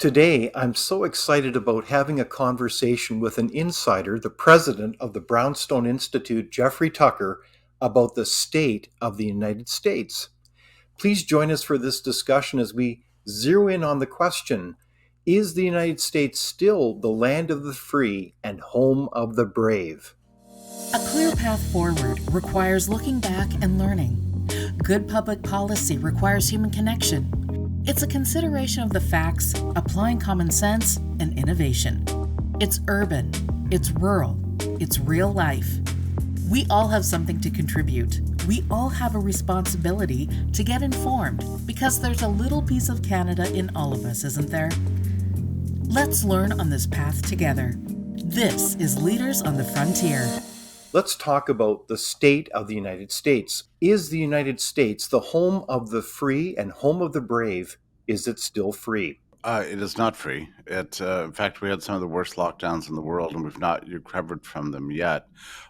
Today, I'm so excited about having a conversation with an insider, the president of the Brownstone Institute, Jeffrey Tucker, about the state of the United States. Please join us for this discussion as we zero in on the question: is the United States still the land of the free and home of the brave? A clear path forward requires looking back and learning. Good public policy requires human connection. It's a consideration of the facts, applying common sense, and innovation. It's urban, it's rural, it's real life. We all have something to contribute. We all have a responsibility to get informed because there's a little piece of Canada in all of us, isn't there? Let's learn on this path together. This is Leaders on the Frontier. Let's talk about the state of the United States. Is the United States the home of the free and home of the brave? Is it still free? It is not free. In fact, we had some of the worst lockdowns in the world, and we've not recovered from them yet.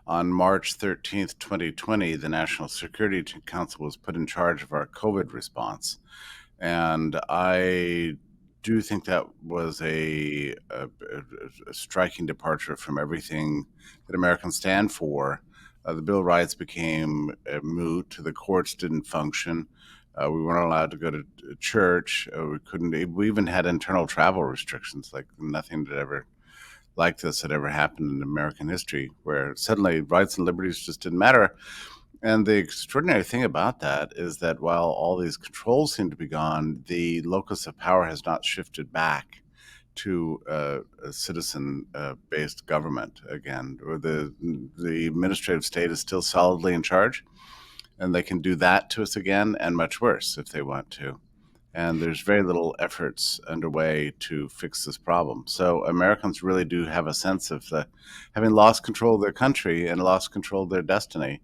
On March 13th, 2020, the National Security Council was put in charge of our COVID response. And I do think that was a striking departure from everything that Americans stand for. The Bill of Rights became moot. The courts didn't function. We weren't allowed to go to church. We couldn't. We even had internal travel restrictions. Like nothing that ever like this had ever happened in American history, where suddenly rights and liberties just didn't matter. And the extraordinary thing about that is that while all these controls seem to be gone, the locus of power has not shifted back to a citizen-based government again. Or the administrative state is still solidly in charge, and they can do that to us again and much worse if they want to. And there's very little efforts underway to fix this problem. So Americans really do have a sense of having lost control of their country and lost control of their destiny.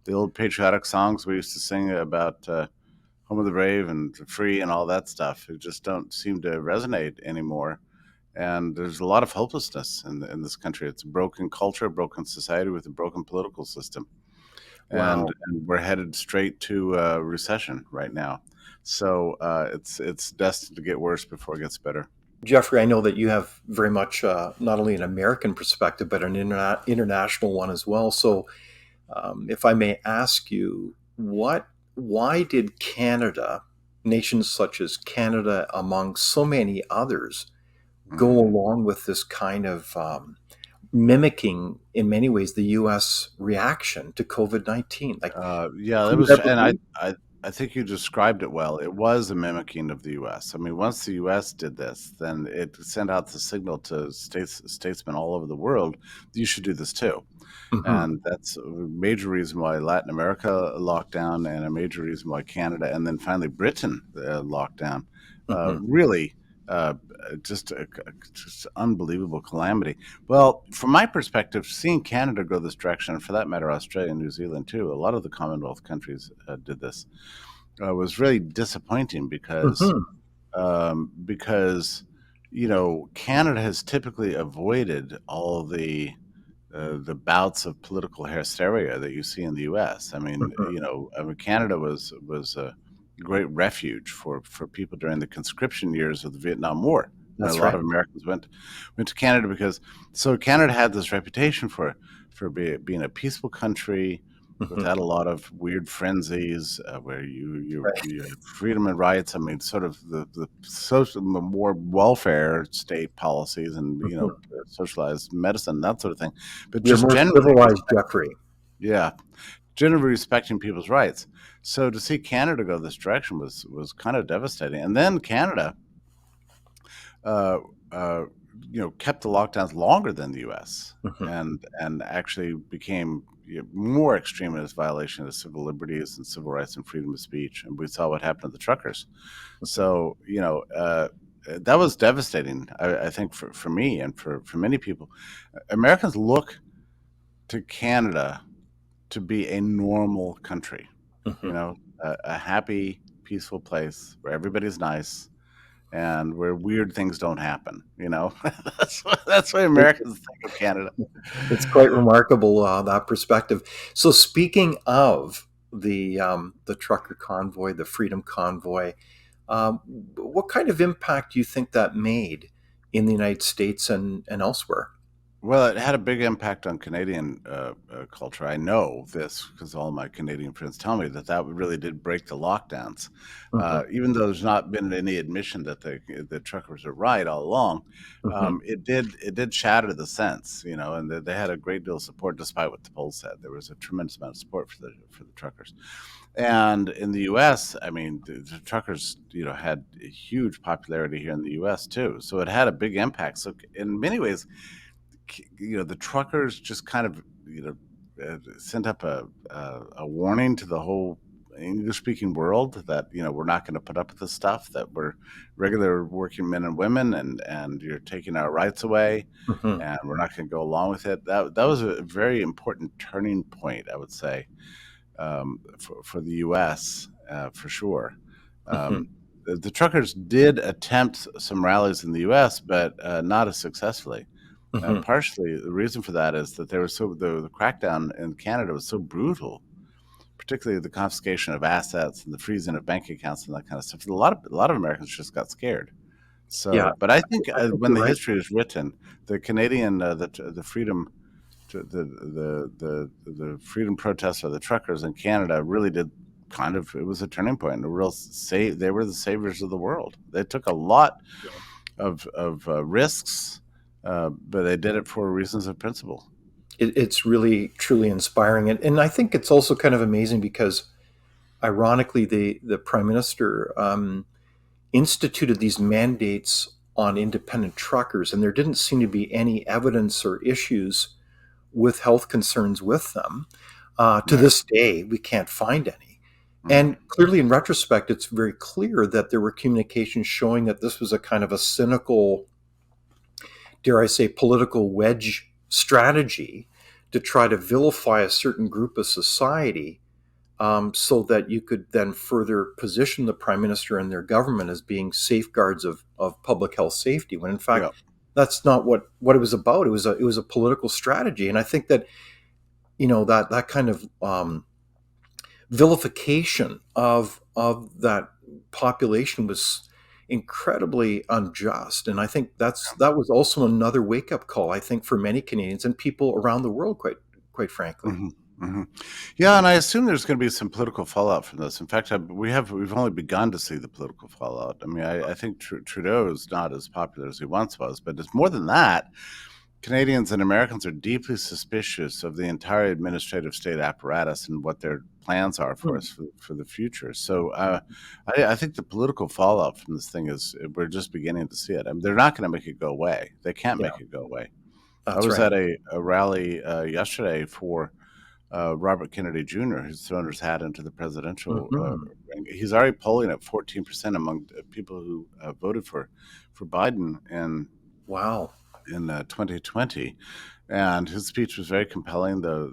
The old patriotic songs we used to sing about home of the brave and free and all that stuff, it just don't seem to resonate anymore. And there's a lot of hopelessness in this country. It's a broken culture, a broken society with a broken political system. Wow. And we're headed straight to recession right now. So it's destined to get worse before it gets better. Jeffrey, I know that you have very much not only an American perspective, but an international one as well. So, if I may ask you, why did Canada, nations such as Canada, among so many others, go Mhm. along with this kind of mimicking, in many ways, the U.S. reaction to COVID-19? Like, Yeah, that who was, ever and knew? I think you described it well. It was a mimicking of the U.S. I mean, once the U.S. did this, then it sent out the signal to statesmen all over the world, you should do this too. Mhm. And that's a major reason why Latin America locked down, and a major reason why Canada, and then finally Britain locked down. Mhm. Really, uh, just unbelievable calamity. Well, from my perspective, seeing Canada go this direction, and for that matter, Australia and New Zealand too, a lot of the Commonwealth countries did this, was really disappointing Mhm. because Canada has typically avoided all the bouts of political hysteria that you see in the U.S. Mhm. Canada was a great refuge for people during the conscription years of the Vietnam War, when a That's lot right. of Americans went to Canada because Canada had this reputation for being a peaceful country Mhm. without a lot of weird frenzies, where Right. you have freedom and rights. I mean, sort of the social, the more welfare state policies, and Mhm. socialized medicine, that sort of thing, but You're just more generally civilized, respect, Jeffrey. yeah, generally respecting people's rights. So to see Canada go this direction was kind of devastating. And then Canada, uh, uh, kept the lockdowns longer than the U.S. Mhm. and actually became more extreme in its violation of civil liberties and civil rights and freedom of speech. And we saw what happened to the truckers. Mhm. So that was devastating. I think for me and for many people, Americans look to Canada to be a normal country, Mhm. a happy, peaceful place where everybody's nice and where weird things don't happen. That's why Americans think of Canada. It's quite remarkable, that perspective. So, speaking of the trucker convoy, the Freedom Convoy, What kind of impact do you think that made in the United States and elsewhere? Well, it had a big impact on Canadian culture. I know this because all my Canadian friends tell me that that really did break the lockdowns. Hmm. Even though there's not been any admission that the truckers are right all along, Hmm. it did shatter the sense, and they had a great deal of support, despite what the polls said. There was a tremendous amount of support for the truckers. And in the U.S., I mean, the truckers, had a huge popularity here in the U.S. too. So it had a big impact. So in many ways, the truckers just kind of sent up a warning to the whole English speaking world that we're not going to put up with this stuff, that we're regular working men and women, and you're taking our rights away, Hmm. and we're not going to go along with it. That was a very important turning point, I would say, for the U.S. For sure. Hmm. Um, the truckers did attempt some rallies in the U.S., but not as successfully. Hmm. Partially, the reason for that is that the crackdown in Canada was so brutal, particularly the confiscation of assets and the freezing of bank accounts and that kind of stuff. A lot of Americans just got scared. Yeah, So, but I think I think when you're the right. history is written, the Canadian the freedom the freedom protests of the truckers in Canada really did kind of, it was a turning point, a real save. They were the saviors of the world. They took a lot of risks, but they did it for reasons of principle. It's really truly inspiring, and I think it's also kind of amazing because, ironically, the prime minister instituted these mandates on independent truckers, and there didn't seem to be any evidence or issues with health concerns with them. To Right. this day, we can't find any. Mm. And clearly, in retrospect, it's very clear that there were communications showing that this was a kind of a cynical, dare I say, political wedge strategy to try to vilify a certain group of society, so that you could then further position the prime minister and their government as being safeguards of public health safety, when in Yeah. fact that's not what it was about. It was a political strategy, and I think that that kind of vilification of that population was incredibly unjust, and I think that was also another wake up call, I think, for many Canadians and people around the world, quite frankly. Hmm. Hmm. Yeah, and I assume there's going to be some political fallout from this. In fact, we've only begun to see the political fallout. I mean, I think Trudeau is not as popular as he once was, but it's more than that. Canadians and Americans are deeply suspicious of the entire administrative state apparatus and what their plans are for Hmm. us for the future. So I think the political fallout from this thing is, we're just beginning to see it. I mean, they're not going to make it go away. They can't Yeah, make it go away. I that's was right. at a rally yesterday for Robert Kennedy Jr., who's thrown his hat into the presidential Hmm. ring. He's already polling at 14% among people who voted for Biden Wow. in 2020, and his speech was very compelling. There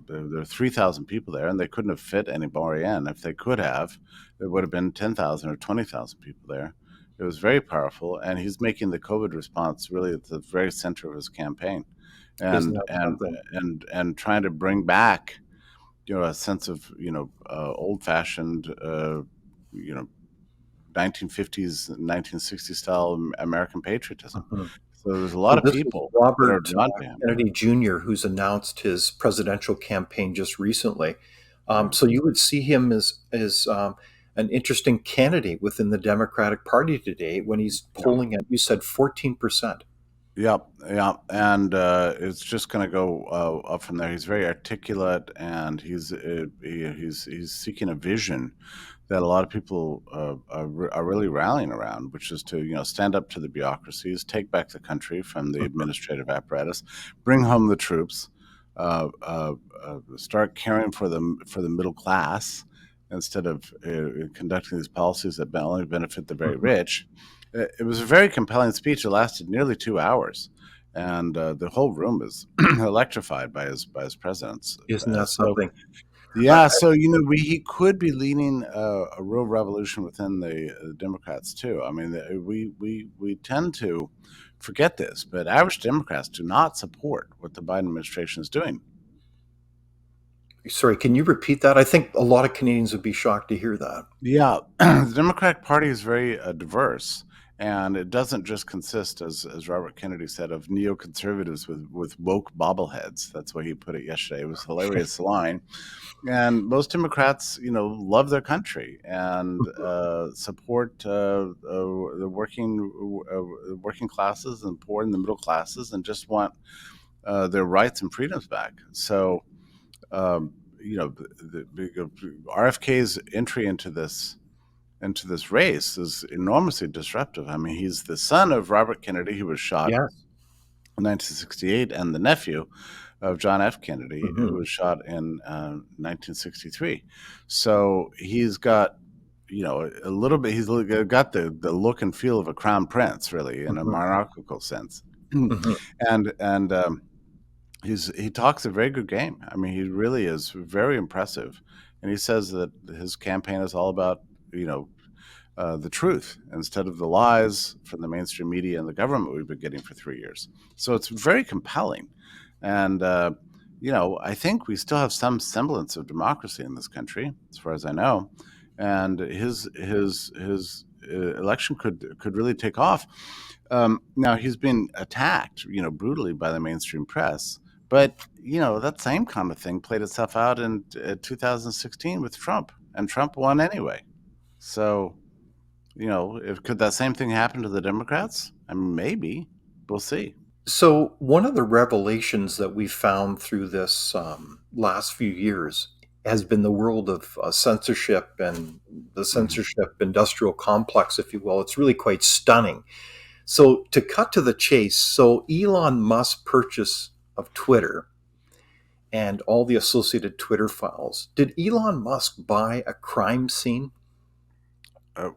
were 3,000 people there, and they couldn't have fit any more in. If they could have, there would have been 10,000 or 20,000 people there. It was very powerful, and he's making the COVID response really at the very center of his campaign, Isn't and that and something? and trying to bring back a sense of old fashioned you know 1950s 1960s style American patriotism. Mhm. So there's a So lot of this is people that are Robert drawn to him. Kennedy Jr., who's announced his presidential campaign just recently. Yeah. So you would see him as an interesting candidate within the Democratic Party today when he's Yeah. polling at, you said, 14%. Yep, yeah, and it's just going to go up from there. He's very articulate, and he's seeking a vision that a lot of people are really rallying around, which is to stand up to the bureaucracies, take back the country from the Mhm. administrative apparatus, bring home the troops, start caring for the middle class instead of conducting these policies that only benefit the very Mhm. rich. It was a very compelling speech. It lasted nearly 2 hours, and the whole room is electrified by his presence. Isn't that So something? I, yeah, so he could be leading a real revolution within the Democrats too. I mean, we tend to forget this, but average Democrats do not support what the Biden administration is doing. Sorry, can you repeat that? I think a lot of Canadians would be shocked to hear that. Yeah, the Democratic Party is very diverse, and it doesn't just consist, as Robert Kennedy said, of neoconservatives with woke bobbleheads. That's why he put it yesterday. It was a hilarious line. And most Democrats, love their country and support the working classes and poor and the middle classes, and just want their rights and freedoms back. So, um, RFK's entry into this race is enormously disruptive. I mean, he's the son of Robert Kennedy, who was shot Yes. in 1968, and the nephew of John F. Kennedy, who Hmm. was shot in 1963. So he's got, a little bit. He's got the look and feel of a crown prince, really, in a Hmm. monarchical sense, Hmm. and he talks a very good game. I mean, he really is very impressive, and he says that his campaign is all about you know the truth instead of the lies from the mainstream media and the government we've been getting for 3 years. So it's very compelling. And, I think we still have some semblance of democracy in this country, as far as I know. And his election could really take off. Now he's been attacked, brutally by the mainstream press. But that same kind of thing played itself out in 2016 with Trump, and Trump won anyway. So if could that same thing happen to the Democrats? I mean, maybe. We'll see. So, one of the revelations that we found through this last few years has been the world of censorship and the Mhm. censorship industrial complex, if you will. It's really quite stunning. So, to cut to the chase, so Elon Musk's purchase of Twitter and all the associated Twitter files, did Elon Musk buy a crime scene?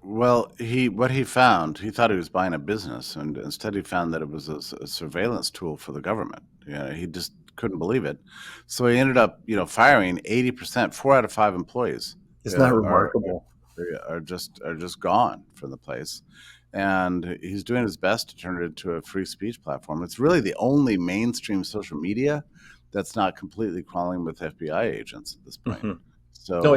Well, what he found, he thought he was buying a business, and instead he found that it was a surveillance tool for the government. He just couldn't believe it, so he ended up, firing 80%. 4 out of 5 employees Isn't that uh, are remarkable? are just gone from the place, and he's doing his best to turn it into a free speech platform. It's really the only mainstream social media that's not completely crawling with FBI agents at this point. Hmm. No, So,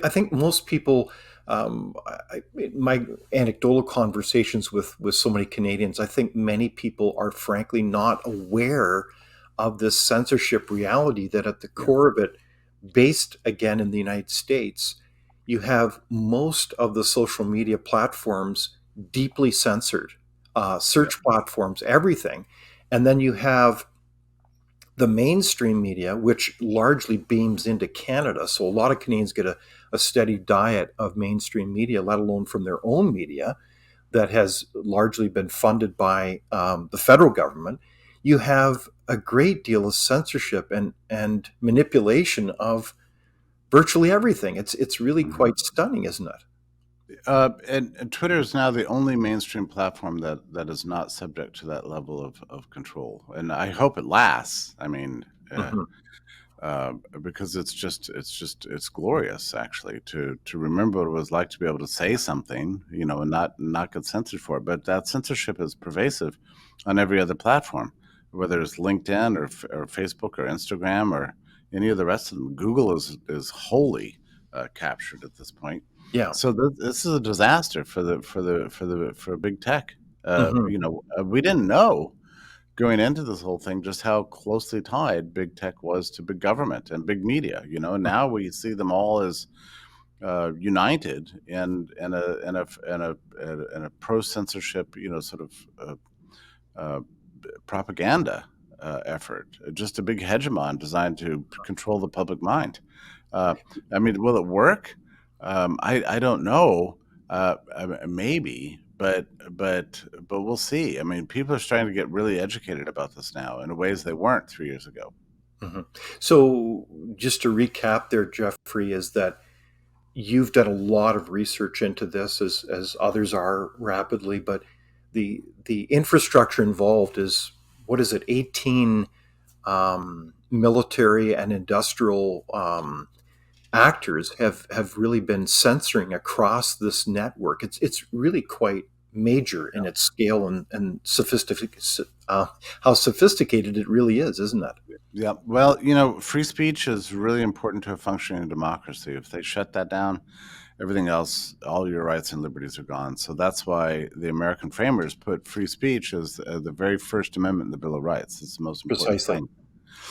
I think most people, my anecdotal conversations with so many Canadians, I think many people are frankly not aware of this censorship reality that at the yeah, core of it, based again in the United States, you have most of the social media platforms deeply censored, yeah. search platforms, everything. And then you have the mainstream media, which largely beams into Canada. So a lot of Canadians get a steady diet of mainstream media, let alone from their own media that has largely been funded by the federal government. You have a great deal of censorship and manipulation of virtually everything. It's really Mhm. quite stunning, isn't it? And Twitter is now the only mainstream platform that is not subject to that level of control, and I hope it lasts. I mean, Hmm. because it's glorious actually to remember what it was like to be able to say something, and not get censored for it. But that censorship is pervasive on every other platform, whether it's LinkedIn or Facebook or Instagram or any of the rest of them. Google is wholly captured at this point. Yeah. So this is a disaster for big tech. Hmm. We didn't know going into this whole thing just how closely tied big tech was to big government and big media. Now we see them all as united in a pro censorship, sort of uh, propaganda effort, just a big hegemon designed to control the public mind. Uh, I mean, will it work? I don't know. Maybe, but we'll see. I mean, people are starting to get really educated about this now in ways they weren't 3 years ago. Hmm. So just to recap there, Jeffrey, is that you've done a lot of research into this as others are rapidly, but the infrastructure involved is, what is it, 18 military and industrial actors have really been censoring across this network. It's really quite major in its scale and uh, how sophisticated it really is, isn't it? Yeah. Well, free speech is really important to a functioning democracy. If they shut that down, everything else, all your rights and liberties are gone. So that's why the American framers put free speech as the very first amendment in the Bill of Rights. It's the most important Precisely. thing.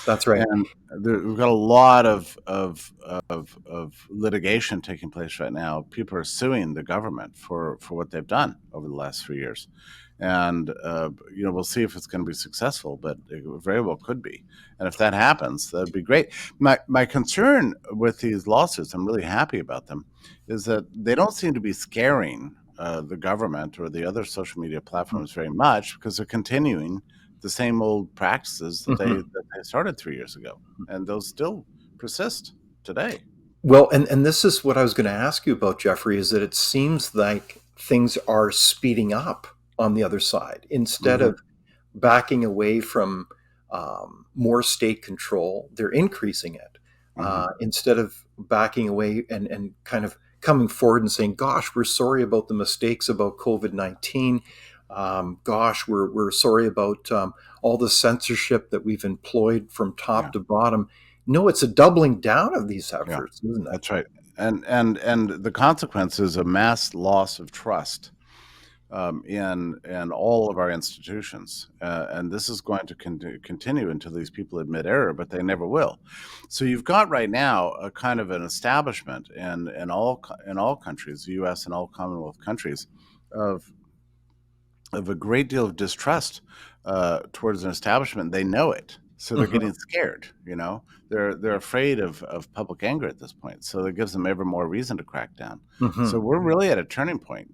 That's right. And we've got a lot of litigation taking place right now. People are suing the government for what they've done over the last 3 years, and we'll see if it's going to be successful, but it very well could be. And if that happens, that'd be great. My concern with these lawsuits, I'm really happy about them, is that they don't seem to be scaring the government or the other social media platforms very much, because they're continuing the same old practices that they Mhm. that they started 3 years ago, and those still persist today. Well, and this is what I was going to ask you about, Jeffrey, is that it seems like things are speeding up on the other side. Instead Hmm. of backing away from more state control, they're increasing it. Hmm. Instead of backing away and kind of coming forward and saying, gosh, we're sorry about the mistakes about COVID-19. Gosh, we're sorry about all the censorship that we've employed from top Yeah, to bottom. No, it's a doubling down of these yeah, efforts, isn't it? that's right. And the consequence is a mass loss of trust in all of our institutions, and this is going to continue until these people admit error, but they never will. So you've got right now a kind of an establishment in all countries, the U.S. and all Commonwealth countries, of a great deal of distrust towards an establishment. They know it, so they're Hmm. getting scared. They're afraid of public anger at this point, so it gives them ever more reason to crack down. Hmm. So we're really at a turning point.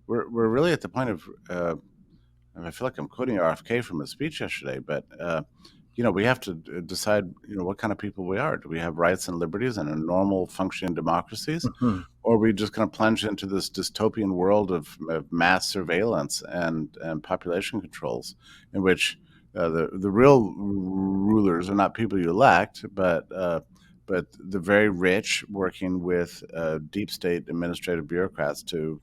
We're really at the point of. And I feel like I'm quoting RFK from his speech yesterday, but we have to decide, what kind of people we are. Do we have rights and liberties and a normal functioning democracies, Hmm. or are we just going to plunge into this dystopian world of mass surveillance and population controls, in which the real rulers are not people you elect, but the very rich working with deep state administrative bureaucrats to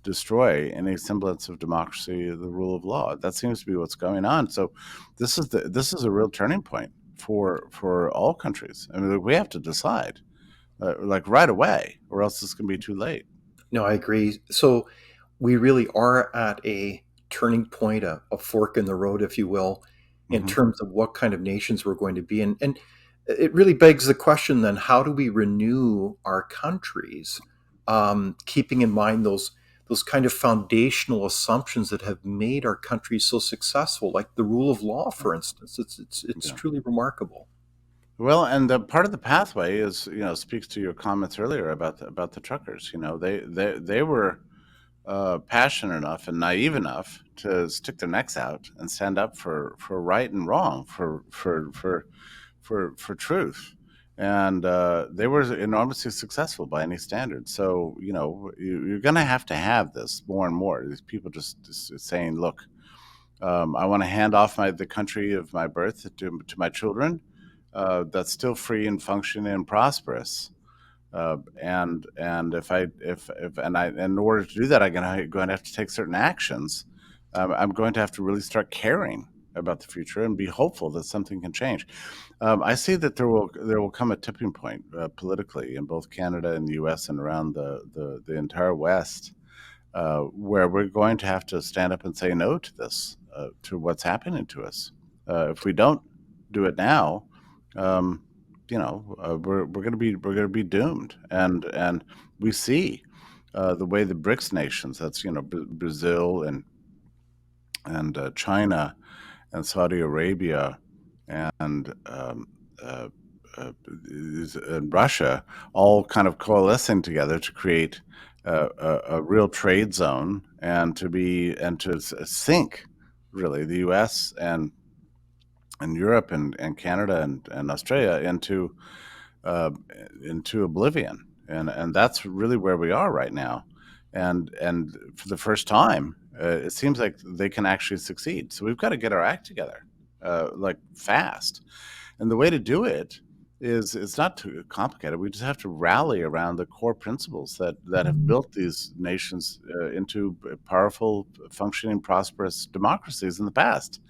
destroy any semblance of democracy, the rule of law. That seems to be what's going on. So this is a real turning point for all countries. I mean, we have to decide like right away, or else it's going to be too late. No, I agree. So we really are at a turning point, a fork in the road, if you will, in Hmm. terms of what kind of nations we're going to be. And it really begs the question then, how do we renew our countries, keeping in mind those kind of foundational assumptions that have made our country so successful, like the rule of law, for instance. It's Yeah. truly remarkable. Well, and the part of the pathway is, speaks to your comments earlier about the truckers. They were passionate enough and naive enough to stick their necks out and stand up for right and wrong, for truth, and they were enormously successful by any standard. So you're going to have this more and more. These people just saying, "Look, I want to hand off the country of my birth to my children, that's still free and functioning and prosperous." And if and I in order to do that, going to have to take certain actions. I'm going to have to really start caring about the future and be hopeful that something can change. I see that there will come a tipping point politically in both Canada and the U.S. and around the entire West, where we're going to have to stand up and say no to this, to what's happening to us. If we don't do it now, um, we're going to be doomed. And we see the way the BRICS nations, that's Brazil and China and Saudi Arabia and uh, and Russia, all kind of coalescing together to create a real trade zone, and to sink really the U.S. and Europe and Canada and Australia uh, into oblivion, and that's really where we are right now. And for the first time, it seems like they can actually succeed. So we've got to get our act together, like fast. And the way to do it is it's not too complicated. We just have to rally around the core principles that have built these nations into powerful, functioning, prosperous democracies in the past.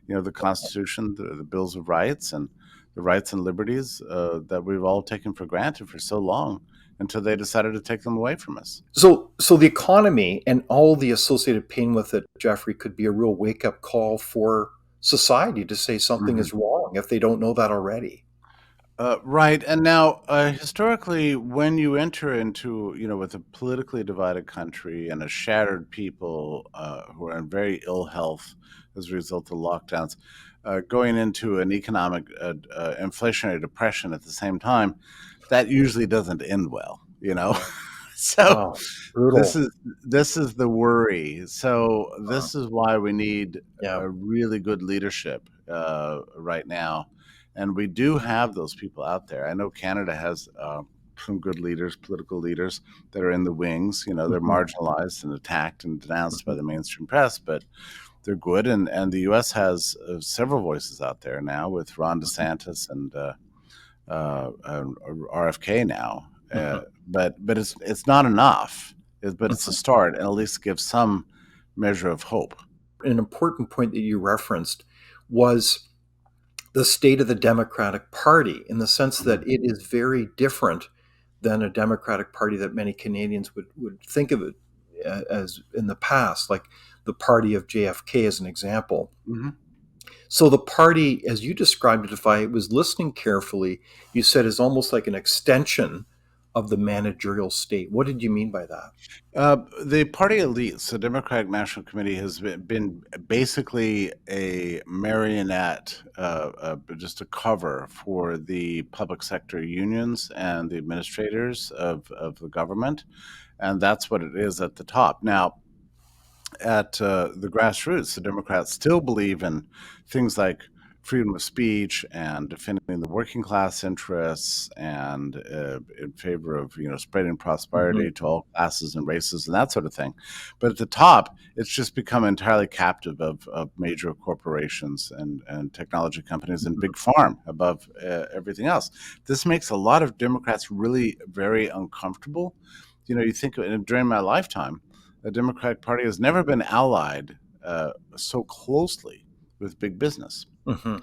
You know, the Constitution, the Bills of Rights, and the rights and liberties that we've all taken for granted for so long until they decided to take them away from us. So the economy and all the associated pain with it, Jeffrey, could be a real wake up call for society to say something Mhm. is wrong if they don't know that already. Right. And now, historically, when you enter into, with a politically divided country and a shattered people who are in very ill health as a result of lockdowns, going into an economic inflationary depression at the same time, that usually doesn't end well, you know? Mhm. So Oh, this brutal. is this is the worry. So Uh, this is why we need yeah. a really good leadership right now, and we do have those people out there. I know Canada has some good leaders, political leaders that are in the wings. You know, they're Mhm, marginalized and attacked and denounced by mhm, the mainstream press, but they're good. And the U.S. has several voices out there now with Ron mhm, DeSantis and RFK now, mhm, but it's not enough. But it's a mhm. start, and at least gives some measure of hope. An important point that you referenced was the state of the Democratic Party in the sense that Mhm. it is very different than a Democratic Party that many Canadians would think of it as in the past, like the party of JFK as an example. Mhm. So the party, as you described it, if I was listening carefully, you said is almost like an extension of the managerial state. What did you mean by that? The party elites, the Democratic National Committee, has been basically a marionette, just a cover for the public sector unions and the administrators of the government. And that's what it is at the top. Now, at the grassroots, the Democrats still believe in things like freedom of speech and defending the working class interests and in favor of spreading Hmm. prosperity to all classes and races and that sort of thing. But at the top, it's just become entirely captive of major corporations and technology companies and big farm above everything else. This makes a lot of Democrats really very uncomfortable. You think during my lifetime the Democratic Party has never been allied so closely with big business. Hmm.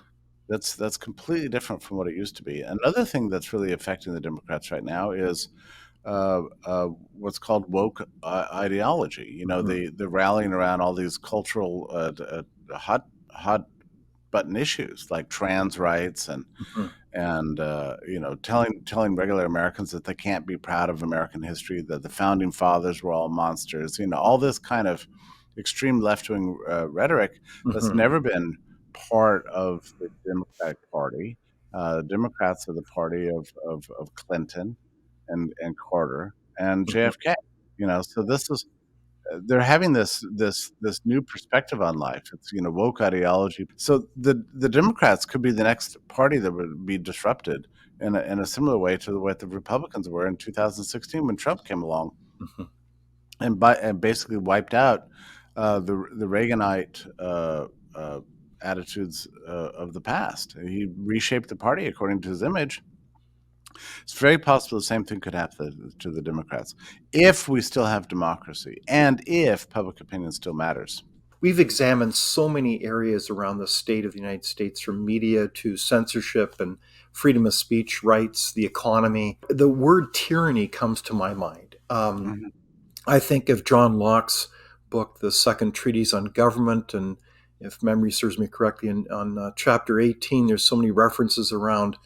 That's completely different from what it used to be. Another thing that's really affecting the Democrats right now is what's called woke ideology. Hmm. The rallying around all these cultural hot button issues like trans rights Hmm. and telling regular Americans that they can't be proud of American history, that the founding fathers were all monsters. All this kind of extreme left wing rhetoric that's Hmm. never been part of the Democratic Party. Democrats are the party of Clinton and Carter and Hmm. JFK. So this is they're having this new perspective on life. It's woke ideology. So the Democrats could be the next party that would be disrupted in a similar way to the way the Republicans were in 2016 when Trump came along Hmm. and basically wiped out the Reaganite uh, attitudes of the past. He reshaped the party according to his image. It's very possible the same thing could happen to the Democrats if we still have democracy and if public opinion still matters. We've examined so many areas around the state of the United States, from media to censorship and freedom of speech rights, the economy. The word tyranny comes to my mind. Mhm. I think of John Locke's book, The Second Treatise on Government, and if memory serves me correctly, on chapter 18, there's so many references around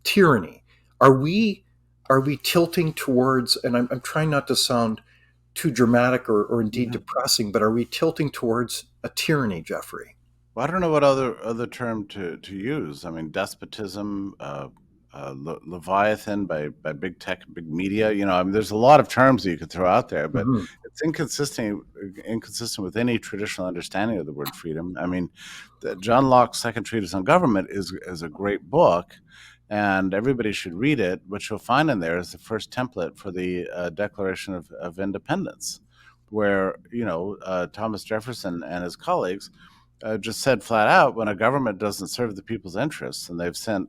tyranny. Are we are we tilting towards? And I'm trying not to sound too dramatic or indeed Mhm. depressing, but are we tilting towards a tyranny, Jeffrey? Well, I don't know what other term to use. I mean, despotism, Leviathan by big tech, big media. I mean, there's a lot of terms that you could throw out there, but Hmm. it's inconsistent with any traditional understanding of the word freedom. I mean, John Locke's Second Treatise on Government is a great book, and everybody should read it. What you'll find in there is the first template for the Declaration of Independence, where Thomas Jefferson and his colleagues just said flat out, when a government doesn't serve the people's interests and they've sent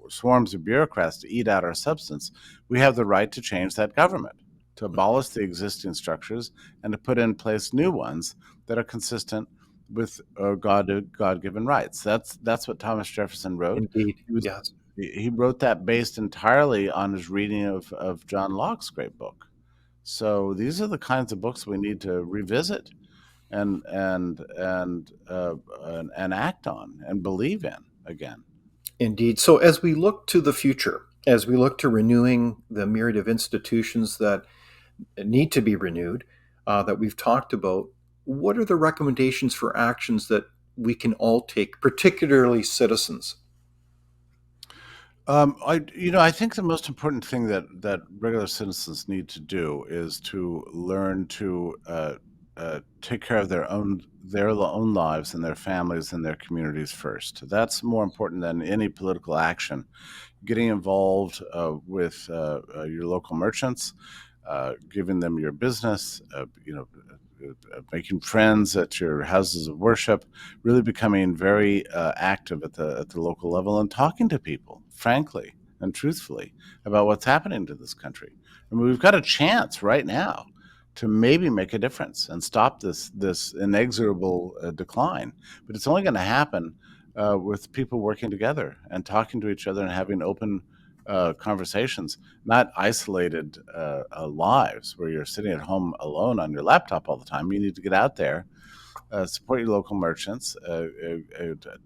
swarms of bureaucrats to eat out our substance, we have the right to change that government, to abolish the existing structures and to put in place new ones that are consistent with God-given rights. That's what Thomas Jefferson wrote. Indeed. He was Yes. he wrote that based entirely on his reading of John Locke's great book. So these are the kinds of books we need to revisit and and act on and believe in again. Indeed. So, as we look to the future, as we look to renewing the myriad of institutions that need to be renewed, that we've talked about, what are the recommendations for actions that we can all take, particularly citizens? I think the most important thing that regular citizens need to do is to learn to take care of their own lives and their families and their communities first. That's more important than any political action. Getting involved with your local merchants, giving them your business, making friends at your houses of worship, really becoming very active at the local level and talking to people, frankly and truthfully, about what's happening to this country. I mean, we've got a chance right now to maybe make a difference and stop this inexorable decline. But it's only going to happen with people working together and talking to each other and having open conversations, not isolated lives where you're sitting at home alone on your laptop all the time. You need to get out there, support your local merchants,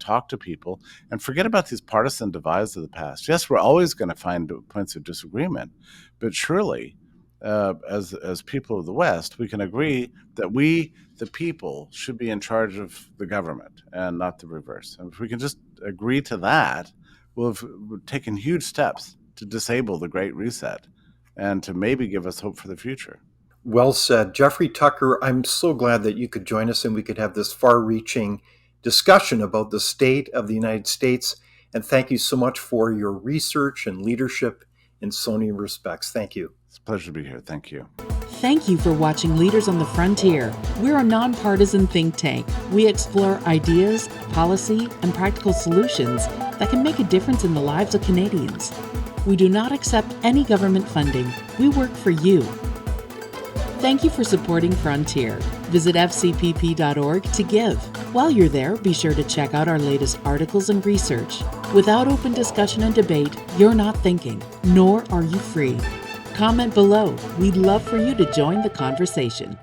talk to people, and forget about these partisan divides of the past. Yes, we're always going to find points of disagreement, but surely, as people of the West, we can agree that we, the people, should be in charge of the government and not the reverse. And if we can just agree to that, we'll have taken huge steps to disable the Great Reset and to maybe give us hope for the future. Well said. Jeffrey Tucker, I'm so glad that you could join us and we could have this far reaching discussion about the state of the United States. And thank you so much for your research and leadership in so many respects. Thank you. It's a pleasure to be here. Thank you. Thank you for watching Leaders on the Frontier. We're a nonpartisan think tank. We explore ideas, policy, and practical solutions that can make a difference in the lives of Canadians. We do not accept any government funding. We work for you. Thank you for supporting Frontier. Visit fcpp.org to give. While you're there, be sure to check out our latest articles and research. Without open discussion and debate, you're not thinking, nor are you free. Comment below. We'd love for you to join the conversation.